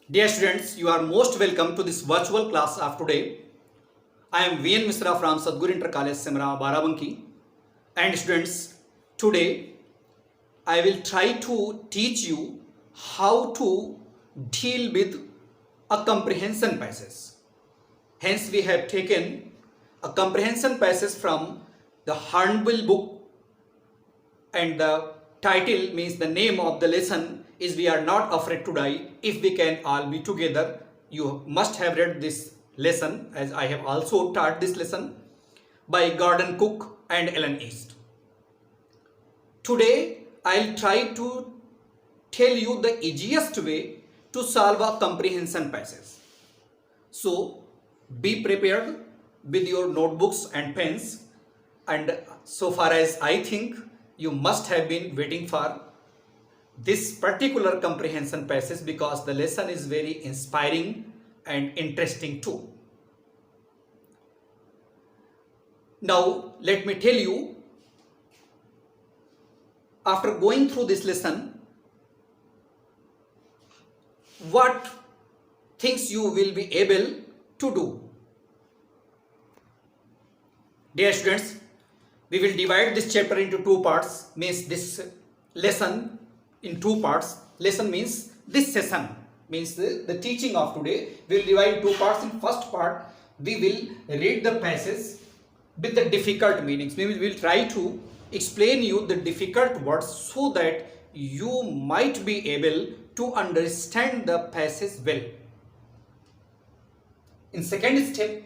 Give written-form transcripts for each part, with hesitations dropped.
Dear students, you are most welcome to this virtual class of today. I am VN Misra from Sadhguru Inter College, Simra, Barabanki. And students, today I will try to teach you how to deal with a comprehension passage. Hence, we have taken a comprehension passage from the Hornbill book, and the title means the name of the lesson is We Are Not Afraid to Die If We Can All Be Together. You must have read this lesson, as I have also taught this lesson, by Gordon Cook and Ellen East. Today I'll try to tell you the easiest way to solve a comprehension passage. So be prepared with your notebooks and pens, and so far as I think you must have been waiting for this particular comprehension passage because the lesson is very inspiring and interesting too. Now let me tell you, after going through this lesson, what things you will be able to do. Dear students, we will divide this chapter into two parts, means this lesson in two parts. Lesson means this session, means the teaching of today. We will divide in two parts. In first part, we will read the passage with the difficult meanings. We will try to explain you the difficult words so that you might be able to understand the passage well. In second step,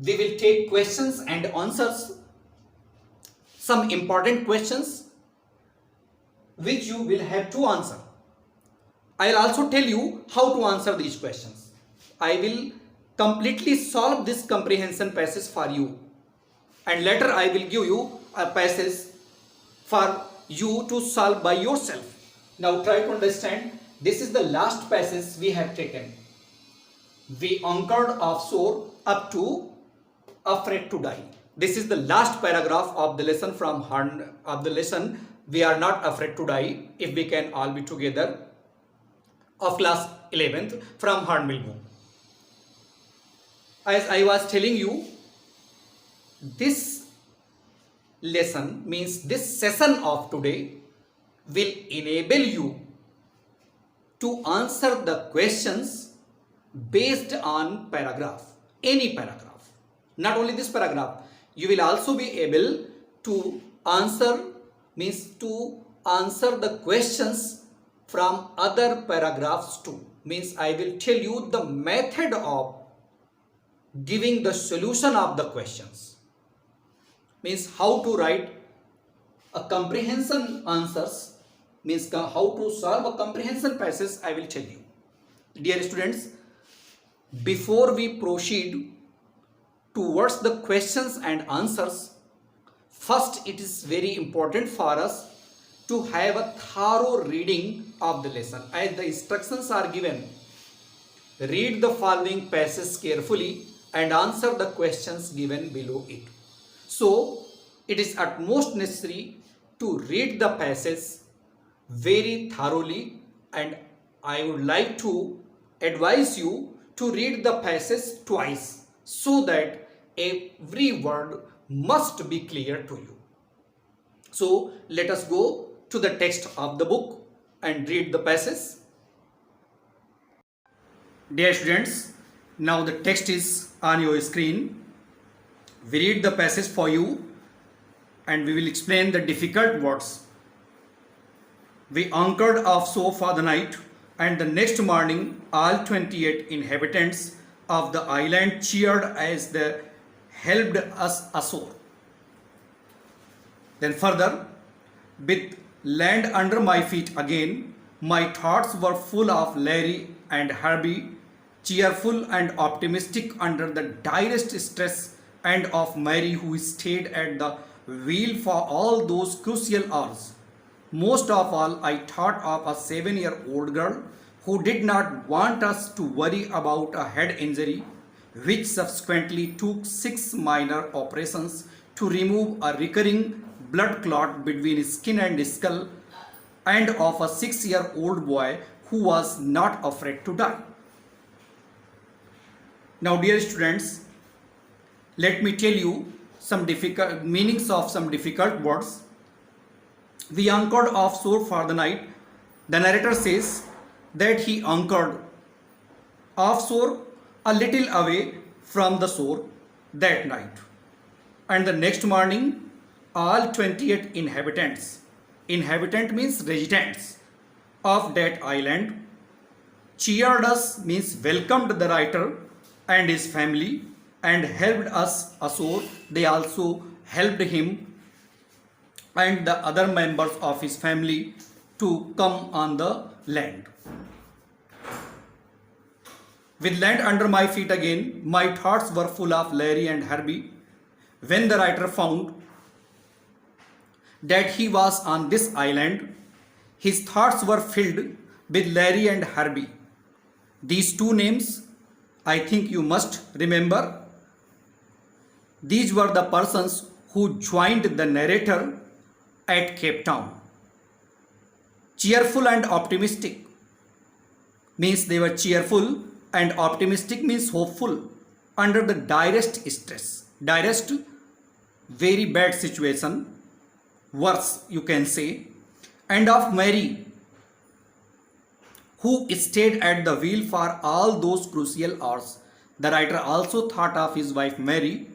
we will take questions and answers, some important questions which you will have to answer. I will also tell you how to answer these questions. I will completely solve this comprehension passage for you, and later I will give you a passage for you to solve by yourself. Now try to understand. This is the last passage we have taken. We anchored offshore up to afraid to die. This is the last paragraph of the lesson from lesson We Are Not Afraid to Die If We Can All Be Together of class 11th from Hornbill book. As I was telling you, this lesson means this session of today will enable you to answer the questions based on paragraph, any paragraph. Not only this paragraph, you will also be able to answer the questions from other paragraphs too. Means I will tell you the method of giving the solution of the questions. Means how to write a comprehension answers, means how to solve a comprehension passage I will tell you. Dear students, before we proceed towards the questions and answers, first it is very important for us to have a thorough reading of the lesson. As the instructions are given, read the following passages carefully and answer the questions given below it. So it is at most necessary to read the passage very thoroughly, and I would like to advise you to read the passage twice so that every word must be clear to you. So let us go to the text of the book and read the passage. Dear students, now the text is on your screen. We read the passage for you and we will explain the difficult words. We anchored offshore for the night, and the next morning all 28 inhabitants of the island cheered as they helped us ashore. Then further, with land under my feet again, my thoughts were full of Larry and Herbie, cheerful and optimistic under the direst stress, and of Mary, who stayed at the wheel for all those crucial hours. Most of all, I thought of a 7-year-old girl who did not want us to worry about a head injury, which subsequently took 6 minor operations to remove a recurring blood clot between skin and skull, and of a 6-year-old boy who was not afraid to die. Now, dear students, let me tell you some difficult meanings of some difficult words. We anchored offshore for the night. The narrator says that he anchored offshore a little away from the shore that night. And the next morning, all 28 inhabitants, inhabitant means residents of that island, cheered us means welcomed the writer and his family and helped us ashore. They also helped him and the other members of his family to come on the land. With land under my feet again, my thoughts were full of Larry and Herbie. When the writer found that he was on this island, his thoughts were filled with Larry and Herbie. These two names, I think you must remember. These were the persons who joined the narrator at Cape Town. Cheerful and optimistic means they were cheerful, and optimistic means hopeful under the direst stress, direst, very bad situation, worse you can say, and of Mary, who stayed at the wheel for all those crucial hours. The writer also thought of his wife Mary,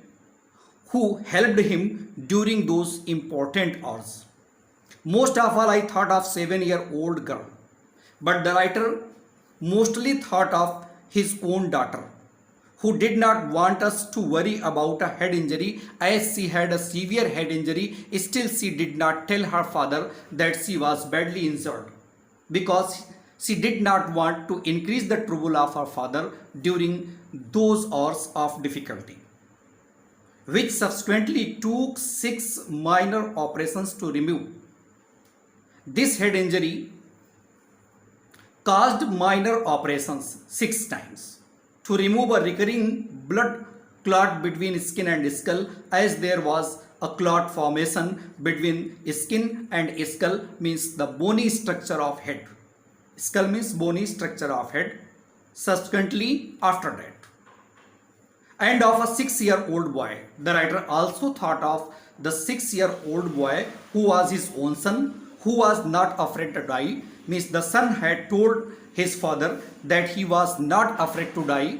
who helped him during those important hours. Most of all, I thought of 7-year-old girl, but the writer mostly thought of his own daughter, who did not want us to worry about a head injury as she had a severe head injury. Still, she did not tell her father that she was badly injured because she did not want to increase the trouble of her father during those hours of difficulty, which subsequently took 6 minor operations to remove. This head injury caused minor operations 6 times to remove a recurring blood clot between skin and skull, as there was a clot formation between skin and skull, means the bony structure of head. Skull means bony structure of head. Subsequently, after that, and of a 6-year-old boy. The writer also thought of the 6-year-old boy who was his own son, who was not afraid to die. Means the son had told his father that he was not afraid to die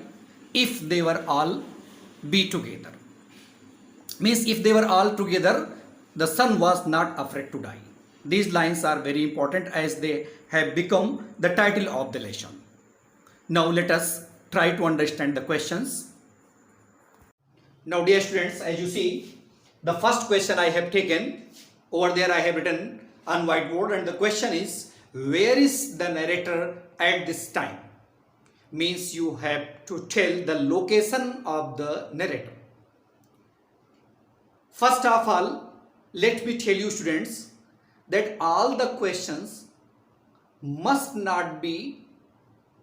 if they were all be together. Means if they were all together, the son was not afraid to die. These lines are very important as they have become the title of the lesson. Now let us try to understand the questions. Now dear students, as you see, the first question I have taken, over there I have written on whiteboard, and the question is, where is the narrator at this time? Means you have to tell the location of the narrator. First of all, let me tell you students that all the questions must not be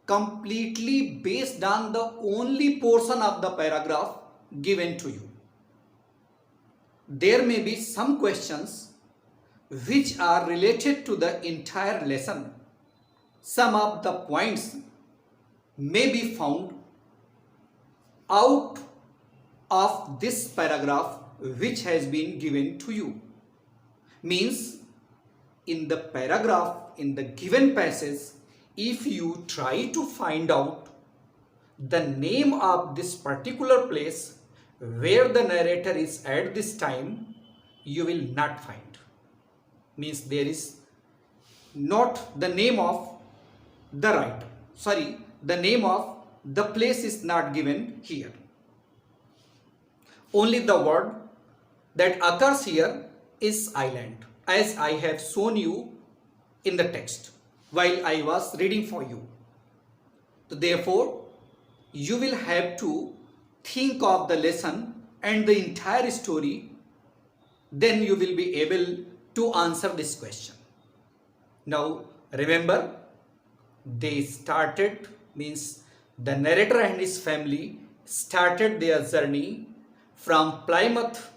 completely based on the only portion of the paragraph given to you. There may be some questions which are related to the entire lesson. Some of the points may be found out of this paragraph which has been given to you. Means in the paragraph, in the given passage, if you try to find out the name of this particular place where the narrator is at this time, you will not find. Means there is not the name of the writer. Sorry, the name of the place is not given here. Only the word that occurs here is island, as I have shown you in the text while I was reading for you. So therefore, you will have to think of the lesson and the entire story, then you will be able to answer this question. Now remember, they started, means the narrator and his family started their journey from Plymouth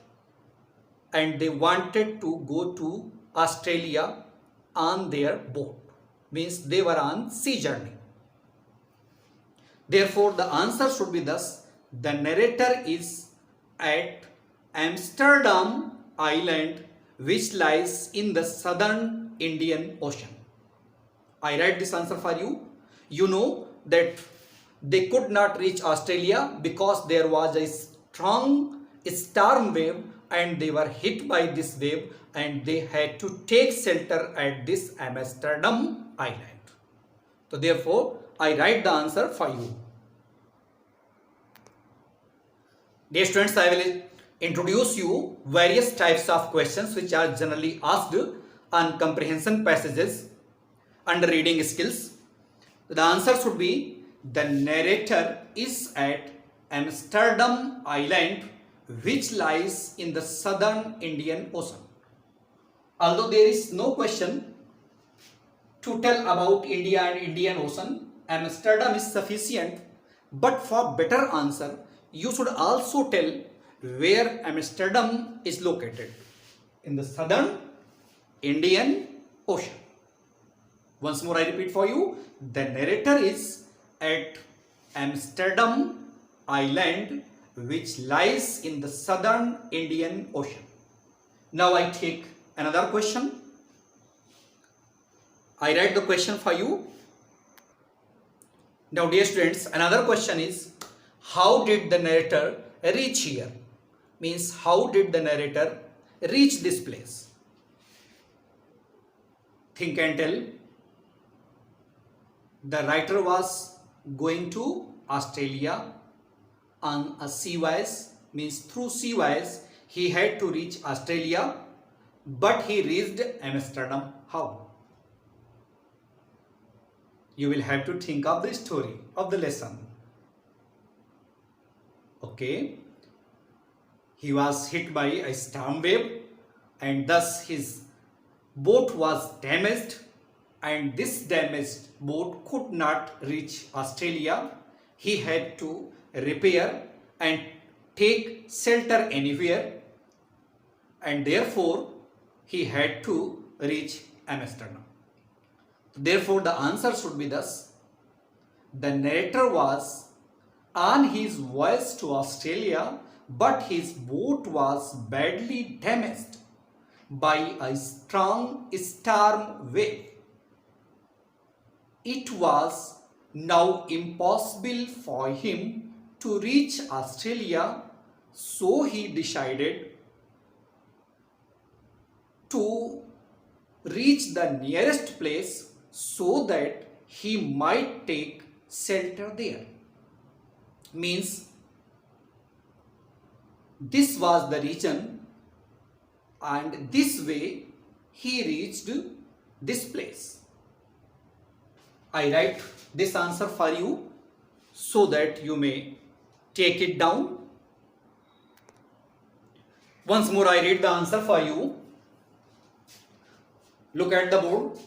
and they wanted to go to Australia on their boat. Means they were on sea journey. Therefore, the answer should be thus: the narrator is at Amsterdam Island, which lies in the southern Indian Ocean. I write this answer for you. You know that they could not reach Australia because there was a strong storm wave and they were hit by this wave and they had to take shelter at this Amsterdam Island. So therefore, I write the answer for you. Dear students, I will introduce you various types of questions which are generally asked on comprehension passages under reading skills. The answer should be the narrator is at Amsterdam Island, which lies in the southern Indian Ocean. Although there is no question to tell about India and Indian Ocean, Amsterdam is sufficient, but for better answer, you should also tell where Amsterdam is located. In the southern Indian Ocean. Once more I repeat for you, the narrator is at Amsterdam Island, which lies in the southern Indian Ocean. Now I take another question. I write the question for you. Now dear students, another question is, how did the narrator reach here? Means how did the narrator reach this place? Think and tell. The writer was going to Australia on a seaways, means through seaways he had to reach Australia, but he reached Amsterdam. How? You will have to think of the story of the lesson. Okay, he was hit by a storm wave and thus his boat was damaged, and this damaged boat could not reach Australia. He had to repair and take shelter anywhere, and therefore he had to reach Amsterdam. Therefore the answer should be thus: the narrator was on his voyage to Australia, but his boat was badly damaged by a strong storm wave. It was now impossible for him to reach Australia, so he decided to reach the nearest place so that he might take shelter there. Means this was the region, and this way he reached this place. I write this answer for you so that you may take it down. Once more I read the answer for you. Look at the board.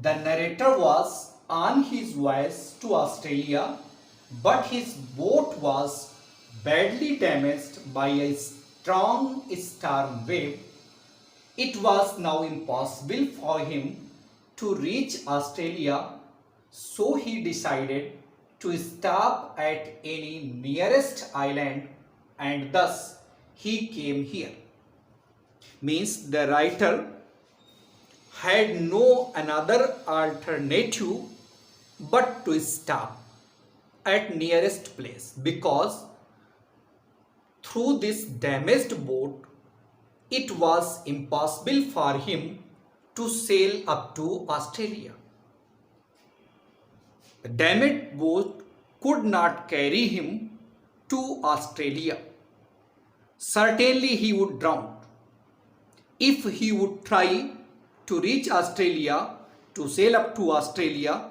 The narrator was on his voyage to Australia, but his boat was badly damaged by a strong storm wave. It was now impossible for him to reach Australia, so he decided to stop at any nearest island, and thus he came here. Means the writer had no another alternative but to stop at nearest place, because through this damaged boat it was impossible for him to sail up to Australia. The damaged boat could not carry him to Australia. Certainly he would drown if he would try to reach Australia, to sail up to Australia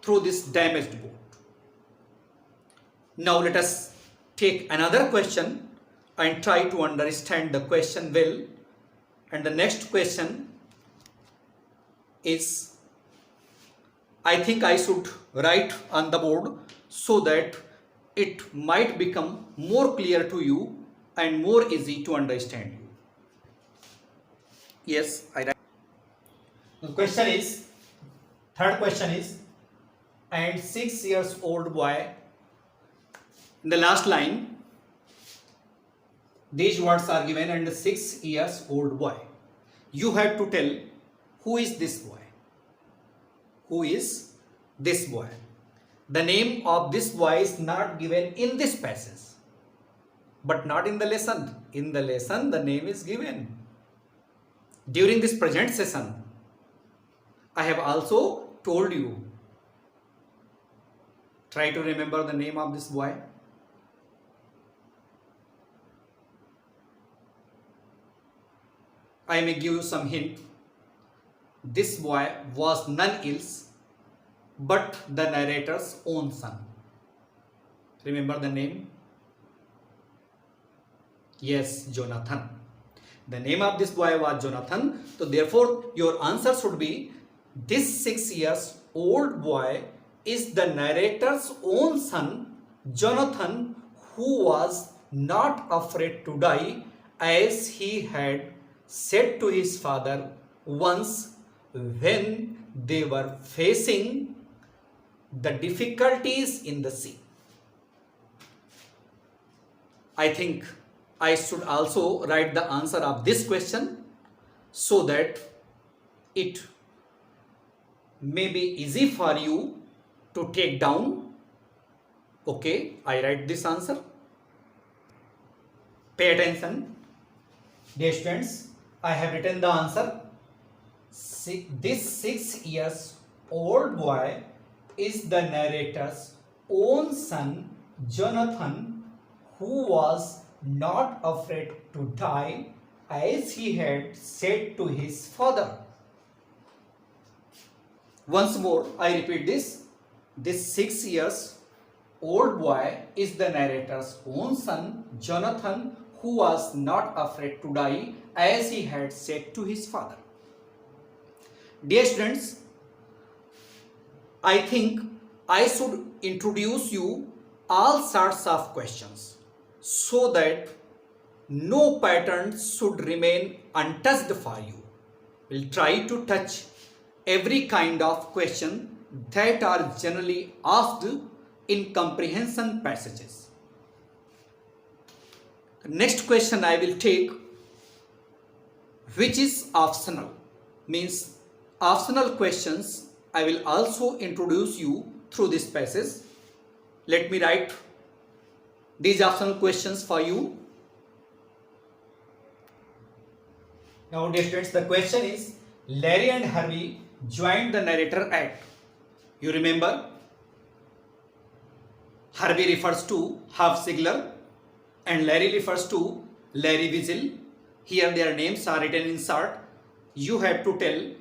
through this damaged boat. Now let us take another question and try to understand the question well. And the next question is, I think I should write on the board so that it might become more clear to you and more easy to understand you. Yes, I write. The question is, third question is, and 6 years old boy In the last line, these words are given and 6 years old boy. You have to tell who is this boy. Who is this boy? The name of this boy is not given in this passage, but not in the lesson. In the lesson, the name is given. During this present session, I have also told you. Try to remember the name of this boy. I may give you some hint. This boy was none else but the narrator's own son. Remember the name? Yes, Jonathan. The name of this boy was Jonathan. So therefore, your answer should be this 6 years old boy is the narrator's own son, Jonathan, who was not afraid to die, as he had said to his father once when they were facing the difficulties in the sea. I think I should also write the answer of this question so that it may be easy for you to take down. Okay, I write this answer. Pay attention. Dear students, I have written the answer. This 6 years old boy is the narrator's own son, Jonathan, who was not afraid to die, as he had said to his father. Once more, I repeat this. This 6 years old boy is the narrator's own son, Jonathan, who was not afraid to die, as he had said to his father. Dear students, I think I should introduce you all sorts of questions so that no pattern should remain untouched for you. We'll try to touch every kind of question that are generally asked in comprehension passages. Next question I will take, which is optional, means optional questions I will also introduce you through this passage. Let me write these optional questions for you. Now, dear students, the question is, Larry and Harvey joined the narrator at. You remember, Harvey refers to Herb Sigler and Larry refers to Larry Vigil. Here their names are written in short. You have to tell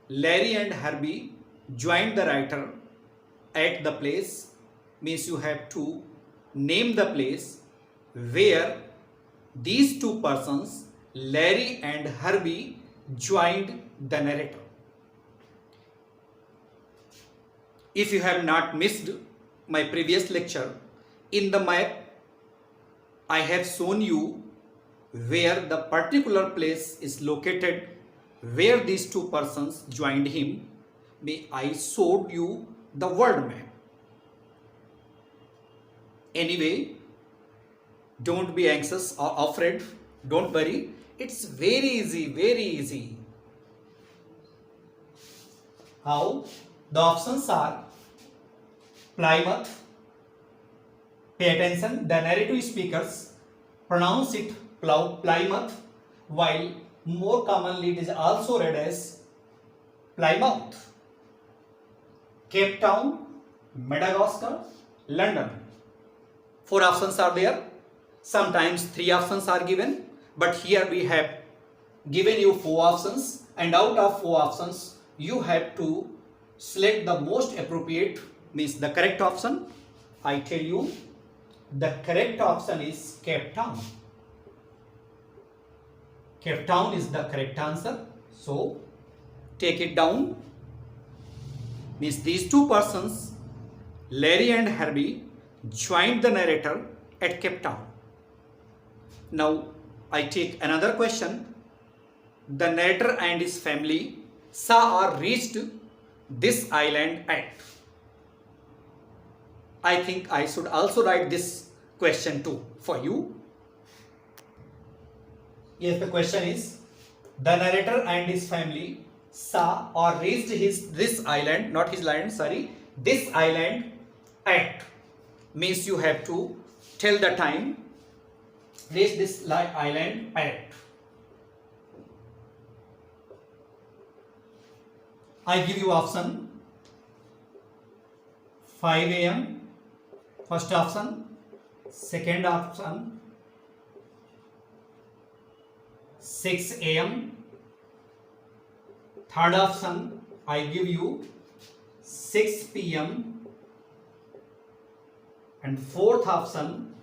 Larry and Harvey joined the writer at the place, means you have to name the place where these two persons, Larry and Harvey, joined the narrator. If you have not missed my previous lecture, in the map I have shown you where the particular place is located where these two persons joined him. I showed you the world map. Anyway, don't be anxious or afraid. Don't worry. It's very easy, very easy. How? The options are Plymouth. Pay attention. The narrative speakers pronounce it Plymouth, while more commonly it is also read as Plymouth. Cape Town, Madagascar, London. 4 options are there. Sometimes 3 options are given, but here we have given you 4 options, and out of 4 options you have to select the most appropriate, means the correct option. I tell you, the correct option is Cape Town. Cape Town is the correct answer. So take it down. Means these two persons, Larry and Harvey, joined the narrator at Cape Town. Now I take another question. The narrator and his family saw or reached this island at. I think I should also write this question 2 for you. Yes, the question is, the narrator and his family saw or reached this island, not his island, sorry, this island at, means you have to tell the time, reach this island at. I give you option 5 a.m. first option, second option 6 a.m. third option I give you 6 p.m. and fourth option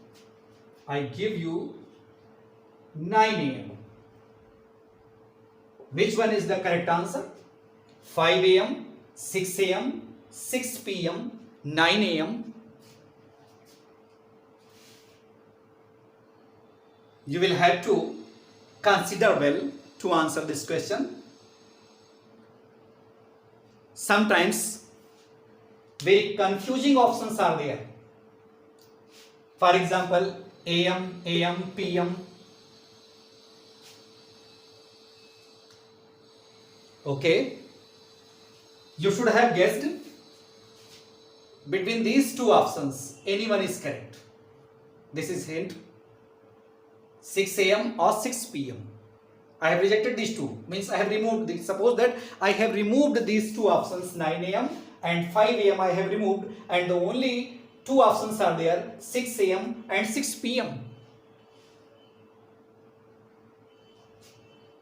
I give you 9 a.m. Which one is the correct answer? 5 a.m., 6 a.m., 6 p.m., 9 a.m. You will have to consider well to answer this question. Sometimes very confusing options are there. For example, AM, PM. Okay. You should have guessed between these two options. Anyone is correct. This is hint. 6 a.m. or 6 p.m. I have rejected these two. Means I have removed these. Suppose that I have removed these two options, 9 a.m. and 5 a.m. I have removed, and the only two options are there, 6 a.m. and 6 p.m.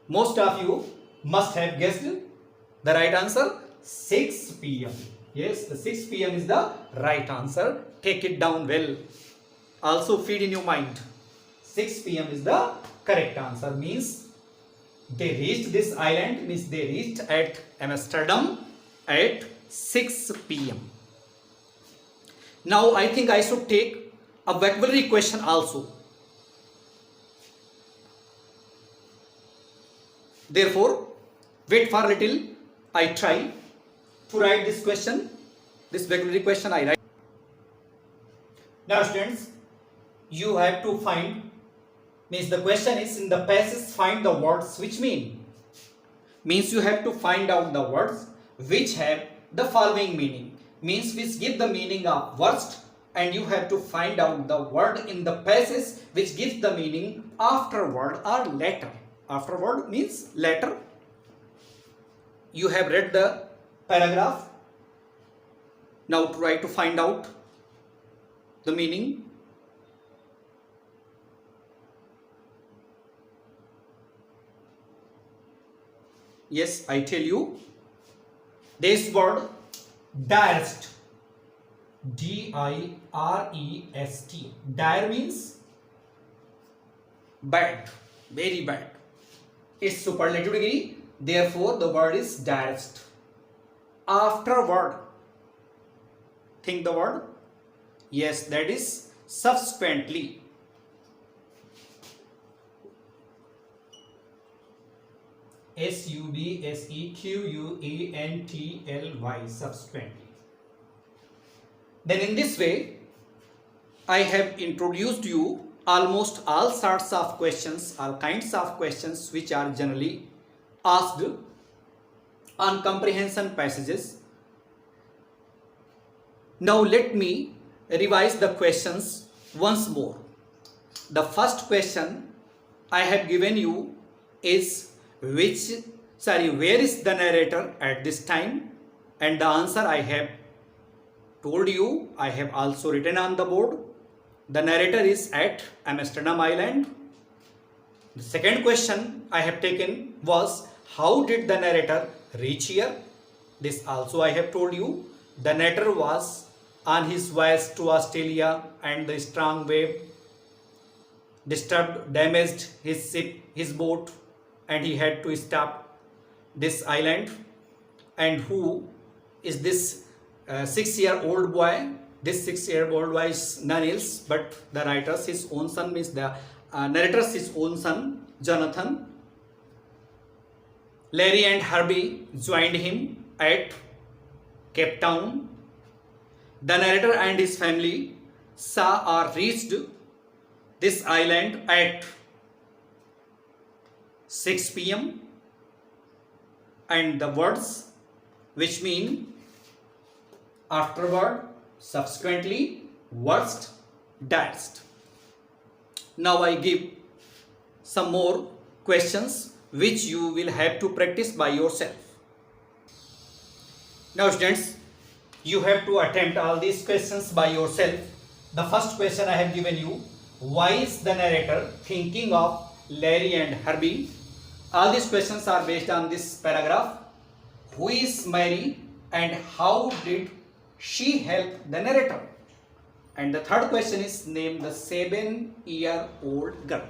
Most of you must have guessed the right answer, 6 p.m. Yes, the 6 p.m. is the right answer. Take it down well. Also feed in your mind. 6 p.m. is the correct answer. Means they reached this island, means they reached at Amsterdam at 6 p.m. Now I think I should take a vocabulary question also. Therefore, wait for a little. I try to write this question, this vocabulary question I write. Now students, you have to find, means the question is in the passage find the words which mean. Means you have to find out the words which have the following meaning. Means which give the meaning of worst, and you have to find out the word in the passage which gives the meaning afterward or later. Afterward means later. You have read the paragraph. Now try to find out the meaning. Yes, I tell you, this word direst, D-I-R-E-S-T, dire means bad, very bad. It's superlative degree, therefore the word is direst. Afterward, think the word. Yes, that is subsequently. S-U-B-S-E-Q-U-E-N-T-L-Y, subsequently. Then in this way, I have introduced you almost all sorts of questions, all kinds of questions which are generally asked on comprehension passages. Now let me revise the questions once more. The first question I have given you is where is the narrator at this time, and the answer I have told you, I have also written on the board. The narrator is at Amsterdam Island. The second question I have taken was, how did the narrator reach here? This also I have told you. The narrator was on his voyage to Australia, and the strong wave disturbed, damaged his ship, his boat, and he had to stop this island. And who is this 6-year-old boy? This 6-year-old boy is none else but the writer's his own son, means the narrator's his own son, Jonathan. Larry and Herbie joined him at Cape Town. The narrator and his family saw or reached this island at 6 p.m. and the words which mean afterward, subsequently, worst, dashed. Now I give some more questions which you will have to practice by yourself. Now students, you have to attempt all these questions by yourself. The first question I have given you, why is the narrator thinking of Larry and Herbie? All these questions are based on this paragraph. Who is Mary and how did she help the narrator? And the third question is, name the 7-year-old girl.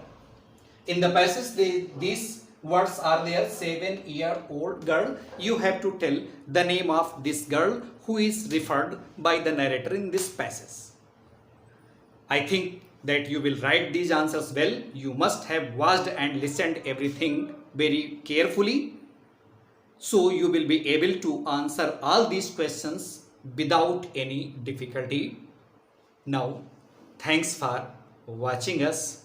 In the passage, these words are there, 7-year-old girl. You have to tell the name of this girl who is referred by the narrator in this passage. I think that you will write these answers well. You must have watched and listened everything very carefully. So you will be able to answer all these questions without any difficulty. Now, thanks for watching us.